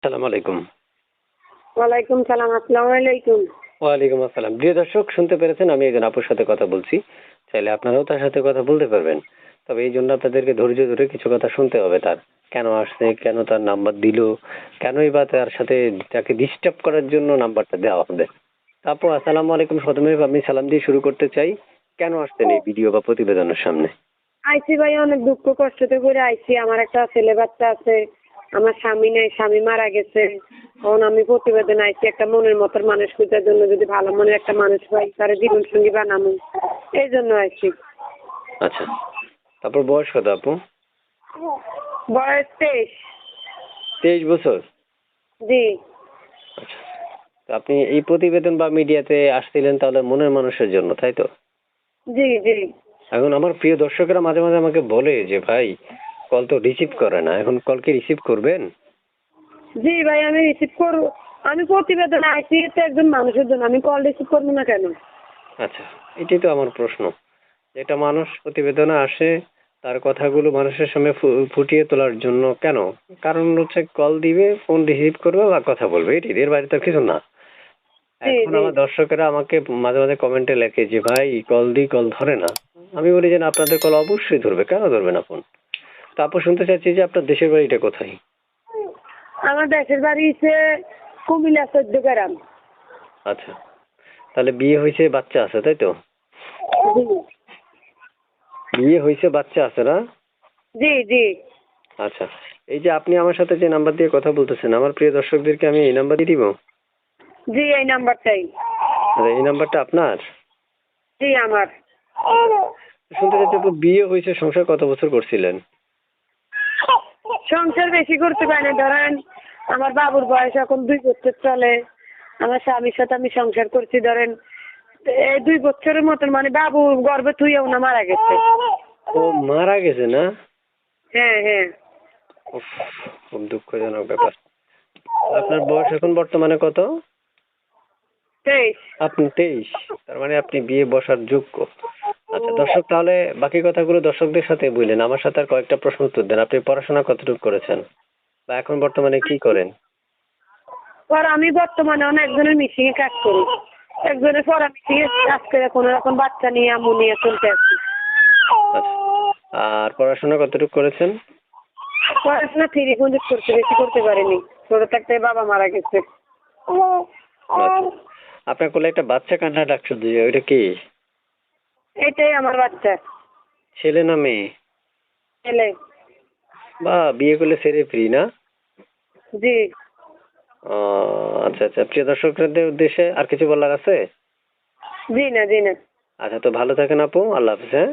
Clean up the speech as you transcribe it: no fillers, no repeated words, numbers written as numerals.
আসসালামু আলাইকুম। ওয়ালাইকুম সালাম। আসসালামু আলাইকুম। ওয়ালাইকুম আসসালাম। প্রিয় দর্শক শুনতে পেরেছেন আমি একজন আপুর সাথে কথা বলছি। চাইলে আপনারাও তার সাথে কথা বলতে পারবেন। তবে এই জন্য আপনাদেরকে ধৈর্য ধরে কিছু কথা শুনতে হবে তার। কেন আসছে, কেন তার নাম্বার দিল, কেনই বা তার সাথে তাকে ডিস্টার্ব করার জন্য নাম্বারটা দেওয়া হবে। আপু আসসালামু আলাইকুম। প্রথমে আমি সালাম দিয়ে শুরু করতে চাই। কেন আসছেন এই ভিডিও বা প্রতিবেদনের সামনে? আইসি ভাই, অনেক দুঃখ কষ্টতে করে আইসি। আমার একটা ছেলে বাচ্চা আছে, আমার স্বামী নেই, স্বামী মারা গেছে। এখন আমি প্রতিবেদন আইসি একটা মনের মতো মানুষ খোঁজার জন্য, যদি ভালো মনের একটা মানুষ পাই তার জীবন সঙ্গী বানাবো, এই জন্য আইসি। আচ্ছা, তারপর বয়স কত আপু? বয়স 23। 23 বছর। জি আচ্ছা, তো আপনি এই প্রতিবেদন বা মিডিয়াতে আসছিলেন তাহলে মনের মানুষের জন্য, তাই তো? জি জি এখন আমার প্রিয় দর্শকেরা মাঝে মাঝে আমাকে বলে যে ভাই কল তো রিসিভ করে না, এখন কল কি রিসিভ করবেন? জি ভাই, আমি রিসিভ করবো। আমি প্রতিবেদন আইসি তো একজন মানুষের জন্য, আমি কল রিসিভ করবো না কেন? আচ্ছা, এটাই তো আমার প্রশ্ন। একটা মানুষ প্রতিবেদনে আসে তার কথাগুলো মানুষের সামনে ফুটিয়ে তোলার জন্য, কেন? কারণ হচ্ছে কল দিবে, ফোন রিসিভ করবে বা কথা বলবে, এটি এর বাইরে তো কিছু না। জি এখন জি আমার দর্শকেরা আমাকে মাঝে মাঝে কমেন্টে লেখে যে ভাই কল দিই, কল ধরে না। আমি বলি যে না, আপনাদের কল অবশ্যই ধরবে, কেন ধরবে না ফোন? তারপর শুনতে চাচ্ছি যে আপনার দেশের বাড়িটা কোথায়? আমার দেশের বাড়ি হচ্ছে কুমিল্লা 14 গ্রাম। আচ্ছা, তাহলে বিয়ে হয়েছে, বাচ্চা আছে, তাই তো? জি বিয়ে হয়েছে, বাচ্চা আছে না? জি জি আচ্ছা, এই যে আপনি আমার সাথে যে নাম্বার দিয়ে কথা বলতেছেন, আমার প্রিয় দর্শকদেরকে আমি এই নাম্বার দিয়ে দিব? জি এই নাম্বারটাই। আচ্ছা, এই নাম্বারটা আপনার? জি আমার। শুনতে চাচ্ছি আপু, বিয়ে হয়েছে, সংসার কত বছর করছিলেন? সংসার বেশি করতে পারি না, ধরেন আমার বাবুর বয়স এখন 2 বছর চলে। আমার স্বামীর সাথে আমি সংসার করছি ধরেন এই 2 বছরের মতন, মানে বাবু গর্ভে তুইও না মারা গেছে। ও মারা গেছে না? হ্যাঁ হ্যাঁ। উফ, খুব দুঃখজনক ব্যাপার। আপনার বয়স এখন বর্তমানে কত? 23। আপনি 23। তার মানে আপনি বিয়ে বসার যোগ্য। আচ্ছা দর্শক, তাহলে বাকি কথাগুলো দর্শকদের সাথে বললেন, আমার সাথে আর কয়েকটা প্রশ্ন উত্তর দেন। আপনি পড়াশোনা কতটুকু করেছেন বা এখন বর্তমানে কি করেন? পর আমি বর্তমানে অনেক একজনের মিশিং এ কাজ করি। একজনের পড়া মিশিং এ কাজ করে কোনো রকম বাচ্চা নিয়ে আমু নিয়ে চলতে আছি। আচ্ছা, আর পড়াশোনা কতটুকু করেছেন? পড়াশোনা 3 পর্যন্ত করতে, বেশি করতে পারিনি। ছোট থাকতে বাবা মারা গেছে। আচ্ছা, আপনার কোলে একটা বাচ্চা কান্না ডাকছে, যে ওইটা কি? এটাই আমার বাচ্চা। ছেলে না মেয়ে? ছেলে। বা বিয়ে করলে ছেলে ফ্রি না? জি। আচ্ছা আচ্ছা, প্রিয় দর্শকদের উদ্দেশ্যে আর কিছু বলার আছে? জি না জি না। আচ্ছা, তো ভালো থাকেন আপু, আল্লাহ হাফিজ। হ্যাঁ।